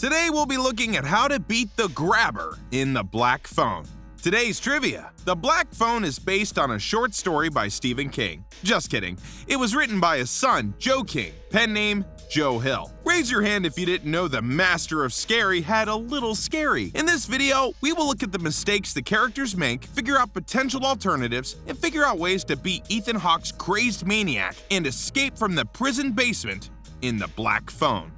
Today we'll be looking at how to beat the grabber in The Black Phone. Today's trivia: The Black Phone is based on a short story by Stephen King. Just kidding. It was written by his son, Joe King, pen name Joe Hill. Raise your hand if you didn't know the master of scary had a little scary. In this video, we will look at the mistakes the characters make, figure out potential alternatives, and figure out ways to beat Ethan Hawke's crazed maniac and escape from the prison basement in The Black Phone.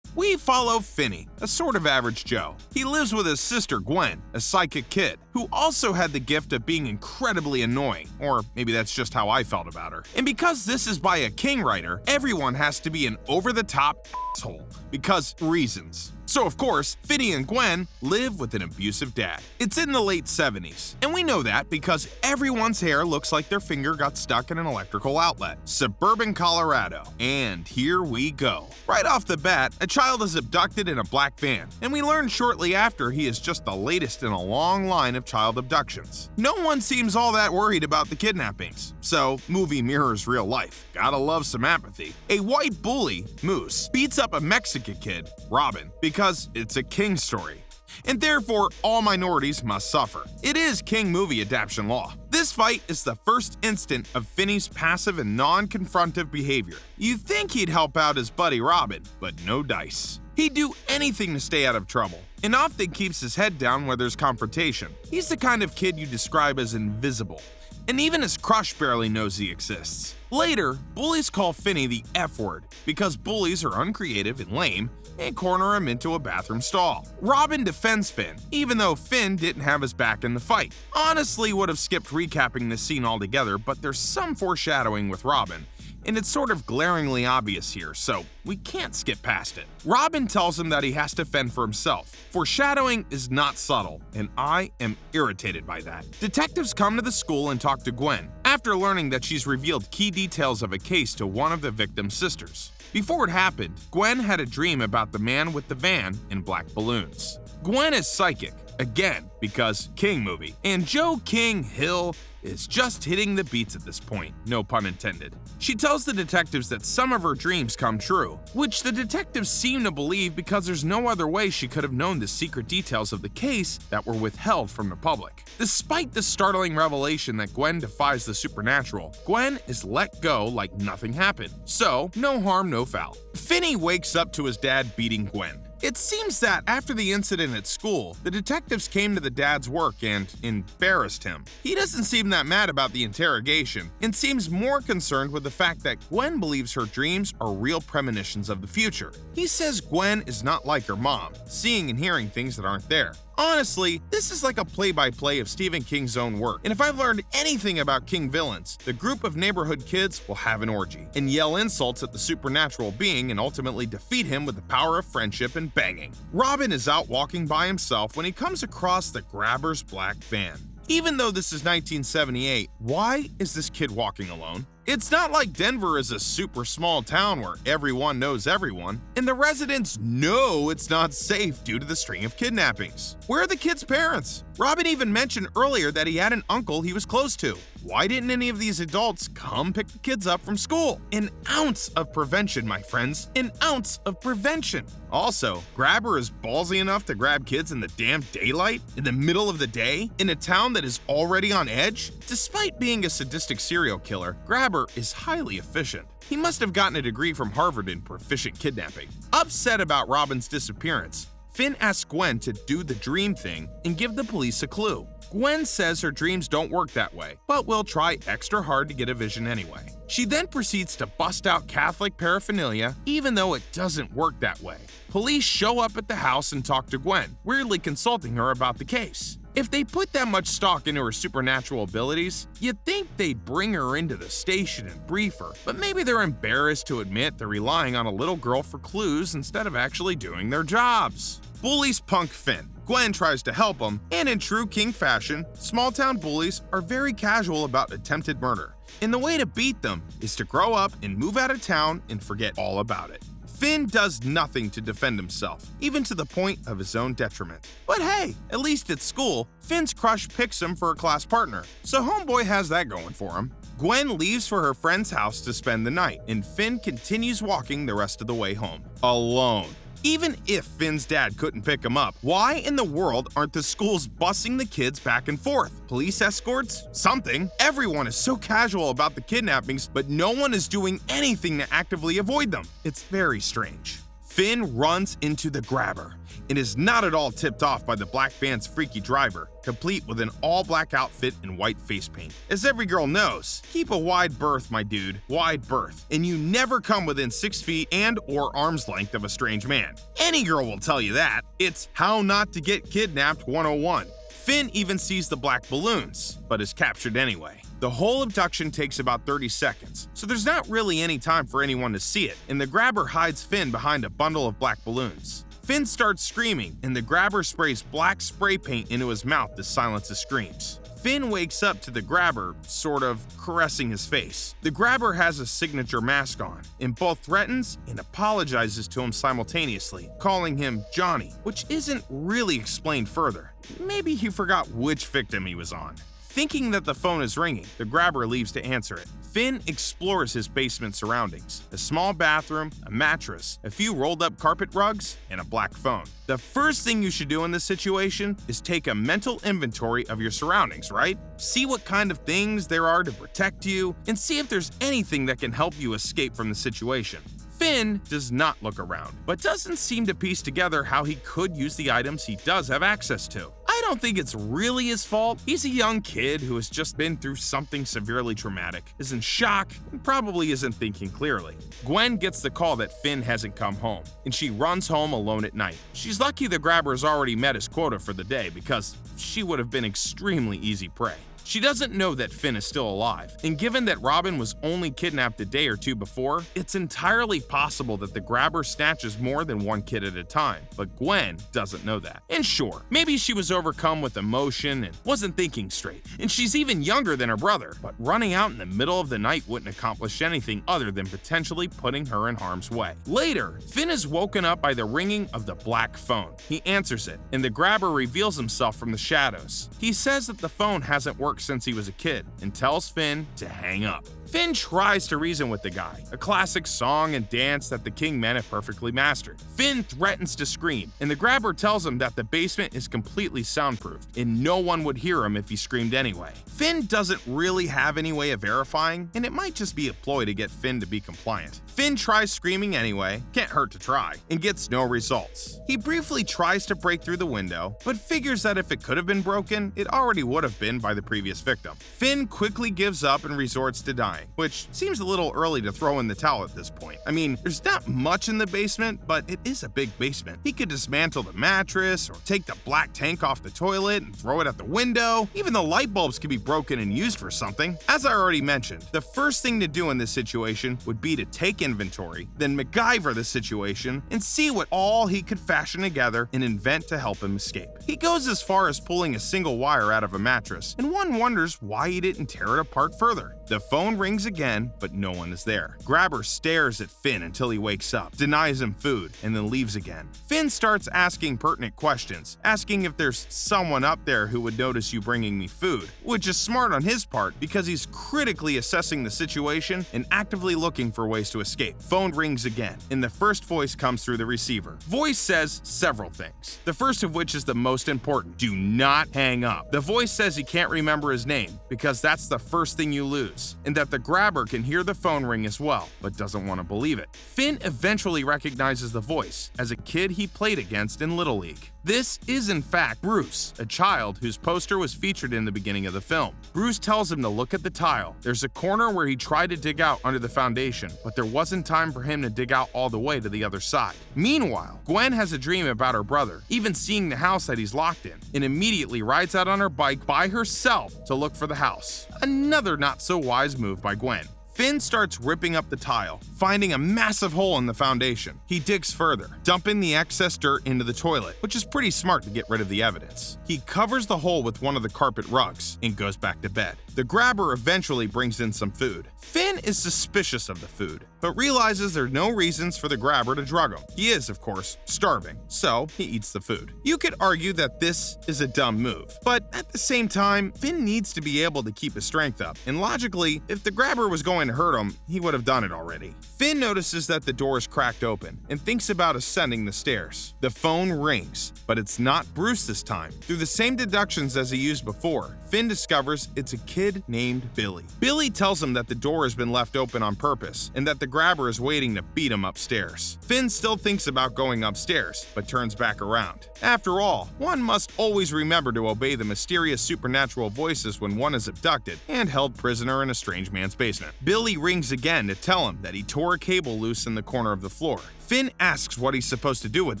We follow Finney, a sort of average Joe. He lives with his sister Gwen, a psychic kid, who also had the gift of being incredibly annoying, or maybe that's just how I felt about her. And because this is by a King writer, everyone has to be an over-the-top asshole, because reasons. So of course, Finney and Gwen live with an abusive dad. It's in the late 70s, and we know that because everyone's hair looks like their finger got stuck in an electrical outlet. Suburban Colorado. And here we go. Right off the bat, a child is abducted in a black van, and we learn shortly after he is just the latest in a long line of child abductions. No one seems all that worried about the kidnappings, so movie mirrors real life. Gotta love some apathy. A white bully, Moose, beats up a Mexican kid, Robin, because it's a King story. And therefore, all minorities must suffer. It is King movie adaptation law. This fight is the first instant of Finney's passive and non-confrontive behavior. You'd think he'd help out his buddy Robin, but no dice. He'd do anything to stay out of trouble, and often keeps his head down where there's confrontation. He's the kind of kid you describe as invisible, and even his crush barely knows he exists. Later, bullies call Finney the F word because bullies are uncreative and lame, and corner him into a bathroom stall. Robin defends Finn, even though Finn didn't have his back in the fight. Honestly, would have skipped recapping this scene altogether, but there's some foreshadowing with Robin, and it's sort of glaringly obvious here, so we can't skip past it. Robin tells him that he has to fend for himself. Foreshadowing is not subtle, and I am irritated by that. Detectives come to the school and talk to Gwen, after learning that she's revealed key details of a case to one of the victim's sisters. Before it happened, Gwen had a dream about the man with the van and black balloons. Gwen is psychic, again, because King movie, and Joe King Hill is just hitting the beats at this point, no pun intended. She tells the detectives that some of her dreams come true, which the detectives seem to believe because there's no other way she could have known the secret details of the case that were withheld from the public. Despite the startling revelation that Gwen defies the supernatural, Gwen is let go like nothing happened. So, no harm, no foul. Finney wakes up to his dad beating Gwen. It seems that after the incident at school, the detectives came to the dad's work and embarrassed him. He doesn't seem that mad about the interrogation and seems more concerned with the fact that Gwen believes her dreams are real premonitions of the future. He says Gwen is not like her mom, seeing and hearing things that aren't there. Honestly, this is like a play-by-play of Stephen King's own work, and if I've learned anything about King villains, the group of neighborhood kids will have an orgy and yell insults at the supernatural being and ultimately defeat him with the power of friendship and banging. Robin is out walking by himself when he comes across the grabber's black van. Even though this is 1978, why is this kid walking alone? It's not like Denver is a super small town where everyone knows everyone, and the residents know it's not safe due to the string of kidnappings. Where are the kid's parents? Robin even mentioned earlier that he had an uncle he was close to. Why didn't any of these adults come pick the kids up from school? An ounce of prevention, my friends. An ounce of prevention. Also, Grabber is ballsy enough to grab kids in the damn daylight, in the middle of the day, in a town that is already on edge? Despite being a sadistic serial killer, Grabber is highly efficient. He must have gotten a degree from Harvard in proficient kidnapping. Upset about Robin's disappearance, Finn asks Gwen to do the dream thing and give the police a clue. Gwen says her dreams don't work that way, but will try extra hard to get a vision anyway. She then proceeds to bust out Catholic paraphernalia, even though it doesn't work that way. Police show up at the house and talk to Gwen, weirdly consulting her about the case. If they put that much stock into her supernatural abilities, you'd think they'd bring her into the station and brief her, but maybe they're embarrassed to admit they're relying on a little girl for clues instead of actually doing their jobs. Bullies punk Finn. Gwen tries to help him, and in true King fashion, small-town bullies are very casual about attempted murder. And the way to beat them is to grow up and move out of town and forget all about it. Finn does nothing to defend himself, even to the point of his own detriment. But hey, at least at school, Finn's crush picks him for a class partner, so homeboy has that going for him. Gwen leaves for her friend's house to spend the night, and Finn continues walking the rest of the way home, alone. Even if Finn's dad couldn't pick him up, why in the world aren't the schools busing the kids back and forth? Police escorts? Something. Everyone is so casual about the kidnappings, but no one is doing anything to actively avoid them. It's very strange. Finn runs into the grabber and is not at all tipped off by the black van's freaky driver, complete with an all-black outfit and white face paint. As every girl knows, keep a wide berth, my dude, wide berth, and you never come within 6 feet and/or arm's length of a strange man. Any girl will tell you that. It's How Not to Get Kidnapped 101. Finn even sees the black balloons, but is captured anyway. The whole abduction takes about 30 seconds, so there's not really any time for anyone to see it, and the grabber hides Finn behind a bundle of black balloons. Finn starts screaming, and the grabber sprays black spray paint into his mouth to silence his screams. Finn wakes up to the grabber, sort of, caressing his face. The grabber has a signature mask on, and both threatens and apologizes to him simultaneously, calling him Johnny, which isn't really explained further. Maybe he forgot which victim he was on. Thinking that the phone is ringing, the grabber leaves to answer it. Finn explores his basement surroundings: a small bathroom, a mattress, a few rolled-up carpet rugs, and a black phone. The first thing you should do in this situation is take a mental inventory of your surroundings, right? See what kind of things there are to protect you, and see if there's anything that can help you escape from the situation. Finn does not look around, but doesn't seem to piece together how he could use the items he does have access to. I don't think it's really his fault. He's a young kid who has just been through something severely traumatic, is in shock, and probably isn't thinking clearly. Gwen gets the call that Finn hasn't come home, and she runs home alone at night. She's lucky the grabber has already met his quota for the day, because she would have been extremely easy prey. She doesn't know that Finn is still alive, and given that Robin was only kidnapped a day or two before, it's entirely possible that the grabber snatches more than one kid at a time, but Gwen doesn't know that. And sure, maybe she was overcome with emotion and wasn't thinking straight, and she's even younger than her brother, but running out in the middle of the night wouldn't accomplish anything other than potentially putting her in harm's way. Later, Finn is woken up by the ringing of the black phone. He answers it, and the grabber reveals himself from the shadows. He says that the phone hasn't worked since he was a kid and tells Finn to hang up. Finn tries to reason with the guy, a classic song and dance that the Kingmen have perfectly mastered. Finn threatens to scream, and the grabber tells him that the basement is completely soundproof, and no one would hear him if he screamed anyway. Finn doesn't really have any way of verifying, and it might just be a ploy to get Finn to be compliant. Finn tries screaming anyway, can't hurt to try, and gets no results. He briefly tries to break through the window, but figures that if it could have been broken, it already would have been by the previous victim. Finn quickly gives up and resorts to dying, which seems a little early to throw in the towel at this point. I mean, there's not much in the basement, but it is a big basement. He could dismantle the mattress, or take the black tank off the toilet and throw it out the window. Even the light bulbs could be broken and used for something. As I already mentioned, the first thing to do in this situation would be to take inventory, then MacGyver the situation, and see what all he could fashion together and invent to help him escape. He goes as far as pulling a single wire out of a mattress, and one wonders why he didn't tear it apart further. The phone rings again, but no one is there. Grabber stares at Finn until he wakes up, denies him food, and then leaves again. Finn starts asking pertinent questions, asking if there's someone up there who would notice you bringing me food, which is smart on his part because he's critically assessing the situation and actively looking for ways to escape. Phone rings again, and the first voice comes through the receiver. Voice says several things, the first of which is the most important: do not hang up. The voice says he can't remember his name because that's the first thing you lose, and that the grabber can hear the phone ring as well, but doesn't want to believe it. Finn eventually recognizes the voice as a kid he played against in Little League. This is in fact Bruce, a child whose poster was featured in the beginning of the film. Bruce tells him to look at the tile. There's a corner where he tried to dig out under the foundation, but there wasn't time for him to dig out all the way to the other side. Meanwhile, Gwen has a dream about her brother, even seeing the house that he's locked in, and immediately rides out on her bike by herself to look for the house. Another not so wise move by Gwen. Finn starts ripping up the tile, finding a massive hole in the foundation. He digs further, dumping the excess dirt into the toilet, which is pretty smart to get rid of the evidence. He covers the hole with one of the carpet rugs and goes back to bed. The grabber eventually brings in some food. Finn is suspicious of the food, but realizes there are no reasons for the grabber to drug him. He is, of course, starving, so he eats the food. You could argue that this is a dumb move, but at the same time, Finn needs to be able to keep his strength up, and logically, if the grabber was going to hurt him, he would have done it already. Finn notices that the door is cracked open and thinks about ascending the stairs. The phone rings, but it's not Bruce this time. Through the same deductions as he used before, Finn discovers it's a kid named Billy. Billy tells him that the door has been left open on purpose and that the grabber is waiting to beat him upstairs. Finn still thinks about going upstairs, but turns back around. After all, one must always remember to obey the mysterious supernatural voices when one is abducted and held prisoner in a strange man's basement. Billy rings again to tell him that he tore a cable loose in the corner of the floor. Finn asks what he's supposed to do with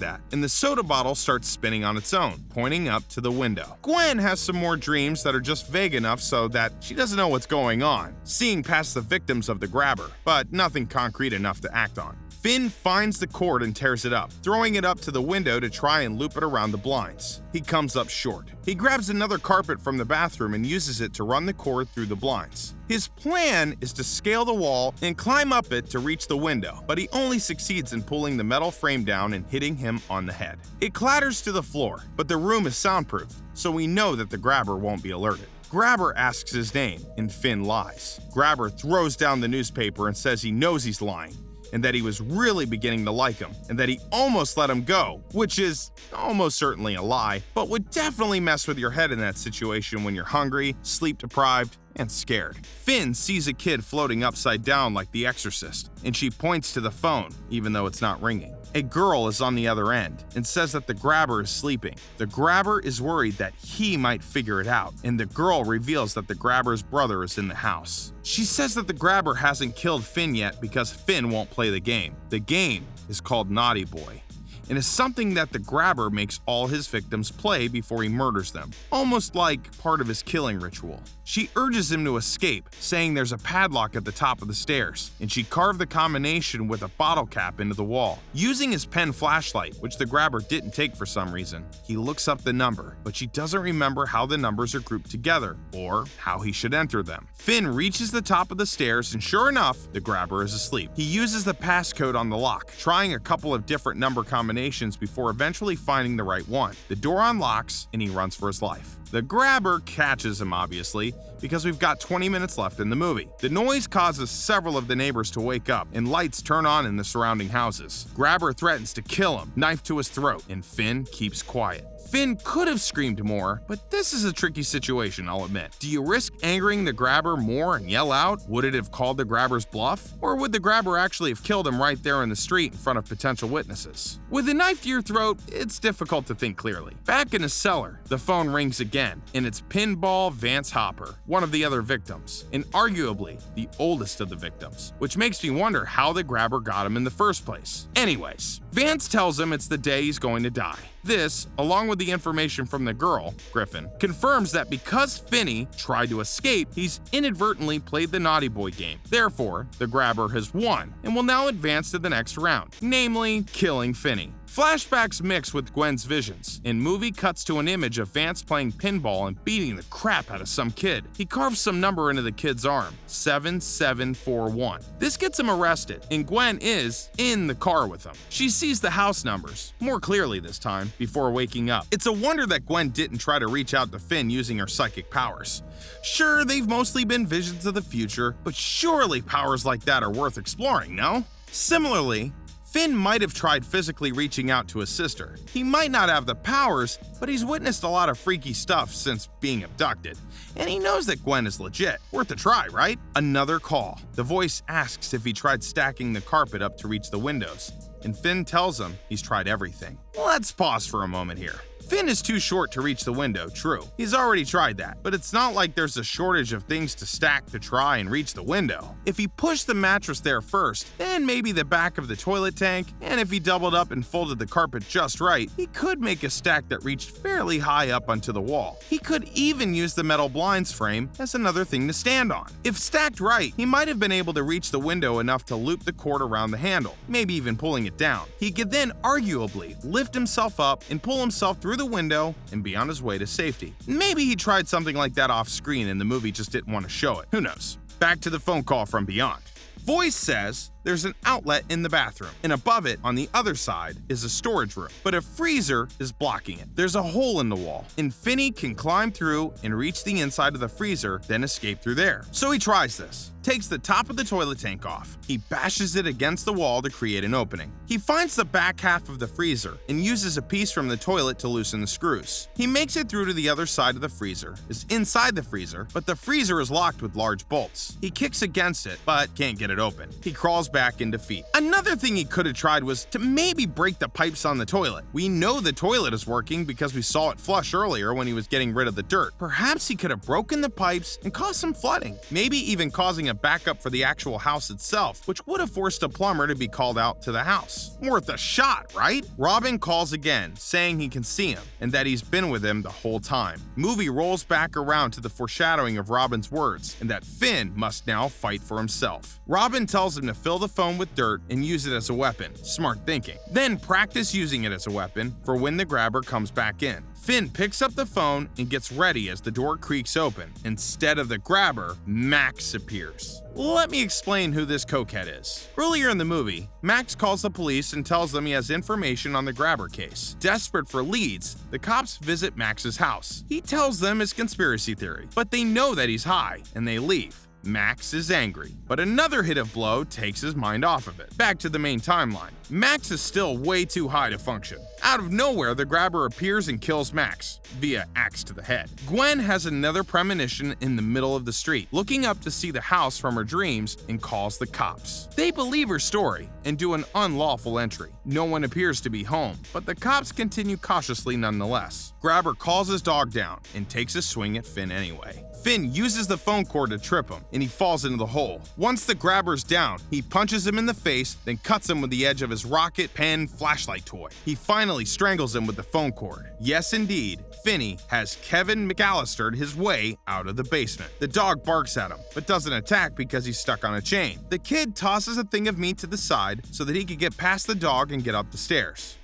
that, and the soda bottle starts spinning on its own, pointing up to the window. Gwen has some more dreams that are just vague enough so that she doesn't know what's going on, seeing past the victims of the grabber, but nothing concrete enough to act on. Finn finds the cord and tears it up, throwing it up to the window to try and loop it around the blinds. He comes up short. He grabs another carpet from the bathroom and uses it to run the cord through the blinds. His plan is to scale the wall and climb up it to reach the window, but he only succeeds in pulling the metal frame down and hitting him on the head. It clatters to the floor, but the room is soundproof, so we know that the grabber won't be alerted. Grabber asks his name, and Finn lies. Grabber throws down the newspaper and says he knows he's lying, and that he was really beginning to like him, and that he almost let him go, which is almost certainly a lie, but would definitely mess with your head in that situation when you're hungry, sleep-deprived, and scared. Finn sees a kid floating upside down like The Exorcist, and she points to the phone, even though it's not ringing. A girl is on the other end and says that the grabber is sleeping. The grabber is worried that he might figure it out, and the girl reveals that the grabber's brother is in the house. She says that the grabber hasn't killed Finn yet because Finn won't play the game. The game is called Naughty Boy, and is something that the grabber makes all his victims play before he murders them, almost like part of his killing ritual. She urges him to escape, saying there's a padlock at the top of the stairs, and she carved the combination with a bottle cap into the wall. Using his pen flashlight, which the grabber didn't take for some reason, he looks up the number, but she doesn't remember how the numbers are grouped together, or how he should enter them. Finn reaches the top of the stairs, and sure enough, the grabber is asleep. He uses the passcode on the lock, trying a couple of different number combinations before eventually finding the right one. The door unlocks, and he runs for his life. The grabber catches him, obviously, because we've got 20 minutes left in the movie. The noise causes several of the neighbors to wake up, and lights turn on in the surrounding houses. Grabber threatens to kill him, knife to his throat, and Finn keeps quiet. Finn could have screamed more, but this is a tricky situation, I'll admit. Do you risk angering the grabber more and yell out? Would it have called the grabber's bluff? Or would the grabber actually have killed him right there in the street in front of potential witnesses? With a knife to your throat, it's difficult to think clearly. Back in the cellar, the phone rings again, and it's Pinball Vance Hopper, one of the other victims, and arguably the oldest of the victims, which makes me wonder how the grabber got him in the first place. Anyways, Vance tells him it's the day he's going to die. This, along with the information from the girl, Griffin, confirms that because Finney tried to escape, he's inadvertently played the Naughty Boy game. Therefore, the grabber has won and will now advance to the next round, namely killing Finney. Flashbacks mix with Gwen's visions, and movie cuts to an image of Vance playing pinball and beating the crap out of some kid. He carves some number into the kid's arm, 7741. This gets him arrested, and Gwen is in the car with him. She sees the house numbers, more clearly this time, before waking up. It's a wonder that Gwen didn't try to reach out to Finn using her psychic powers. Sure, they've mostly been visions of the future, but surely powers like that are worth exploring, no? Similarly, Finn might have tried physically reaching out to his sister. He might not have the powers, but he's witnessed a lot of freaky stuff since being abducted. And he knows that Gwen is legit. Worth a try, right? Another call. The voice asks if he tried stacking the carpet up to reach the windows, and Finn tells him he's tried everything. Let's pause for a moment here. Finn is too short to reach the window, true. He's already tried that, but it's not like there's a shortage of things to stack to try and reach the window. If he pushed the mattress there first, then maybe the back of the toilet tank, and if he doubled up and folded the carpet just right, he could make a stack that reached fairly high up onto the wall. He could even use the metal blinds frame as another thing to stand on. If stacked right, he might have been able to reach the window enough to loop the cord around the handle, maybe even pulling it down. He could then arguably lift himself up and pull himself through the window and be on his way to safety. Maybe he tried something like that off screen and the movie just didn't want to show it. Who knows? Back to the phone call from beyond. Voice says there's an outlet in the bathroom, and above it, on the other side, is a storage room, but a freezer is blocking it. There's a hole in the wall, and Finney can climb through and reach the inside of the freezer, then escape through there. So he tries this. Takes the top of the toilet tank off. He bashes it against the wall to create an opening. He finds the back half of the freezer and uses a piece from the toilet to loosen the screws. He makes it through to the other side of the freezer, is inside the freezer, but the freezer is locked with large bolts. He kicks against it, but can't get it open. He crawls back in defeat. Another thing he could have tried was to maybe break the pipes on the toilet. We know the toilet is working because we saw it flush earlier when he was getting rid of the dirt. Perhaps he could have broken the pipes and caused some flooding, maybe even causing a backup for the actual house itself, which would have forced a plumber to be called out to the house. Worth a shot, right? Robin calls again, saying he can see him and that he's been with him the whole time. Movie rolls back around to the foreshadowing of Robin's words and that Finn must now fight for himself. Robin tells him to fill the phone with dirt and use it as a weapon. Smart thinking. Then practice using it as a weapon for when the grabber comes back in. Finn picks up the phone and gets ready as the door creaks open. Instead of the grabber, Max appears. Let me explain who this cokehead is. Earlier in the movie, Max calls the police and tells them he has information on the grabber case. Desperate for leads, the cops visit Max's house. He tells them his conspiracy theory, but they know that he's high and they leave. Max is angry, but another hit of blow takes his mind off of it. Back to the main timeline. Max is still way too high to function. Out of nowhere, the grabber appears and kills Max via axe to the head. Gwen has another premonition in the middle of the street, looking up to see the house from her dreams and calls the cops. They believe her story and do an unlawful entry. No one appears to be home, but the cops continue cautiously nonetheless. Grabber calls his dog down and takes a swing at Finn anyway. Finn uses the phone cord to trip him, and he falls into the hole. Once the grabber's down, he punches him in the face, then cuts him with the edge of his rocket pen flashlight toy. He finally strangles him with the phone cord. Yes, indeed, Finney has Kevin McAllistered his way out of the basement. The dog barks at him, but doesn't attack because he's stuck on a chain. The kid tosses a thing of meat to the side so that he could get past the dog and get up the stairs.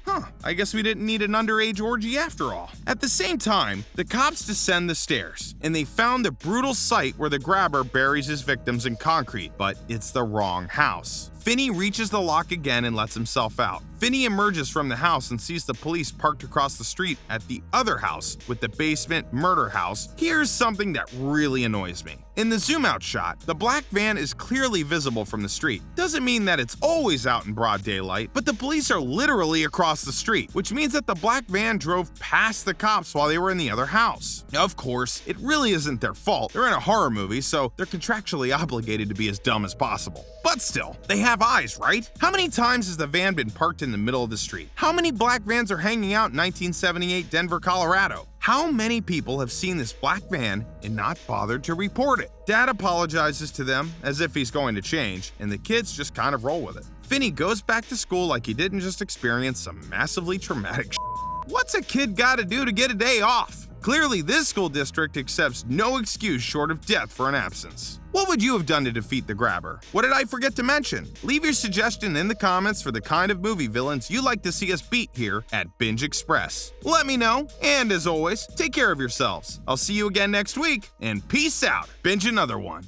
I guess we didn't need an underage orgy after all. At the same time, the cops descend the stairs, and they found the brutal site where the grabber buries his victims in concrete, but it's the wrong house. Finney reaches the lock again and lets himself out. Finney emerges from the house and sees the police parked across the street at the other house with the basement murder house. Here's something that really annoys me. In the zoom out shot, the black van is clearly visible from the street. Doesn't mean that it's always out in broad daylight, but the police are literally across the street, which means that the black van drove past the cops while they were in the other house. Of course, it really isn't their fault. They're in a horror movie, so they're contractually obligated to be as dumb as possible. But still, they have eyes, right? How many times has the van been parked in the middle of the street? How many black vans are hanging out in 1978 Denver, Colorado? How many people have seen this black van and not bothered to report it? Dad apologizes to them as if he's going to change, and the kids just kind of roll with it. Finney goes back to school like he didn't just experience some massively traumatic shit. What's a kid gotta do to get a day off? Clearly, this school district accepts no excuse short of death for an absence. What would you have done to defeat the grabber? What did I forget to mention? Leave your suggestion in the comments for the kind of movie villains you'd like to see us beat here at Bingexpress. Let me know, and as always, take care of yourselves. I'll see you again next week, and peace out. Binge another one.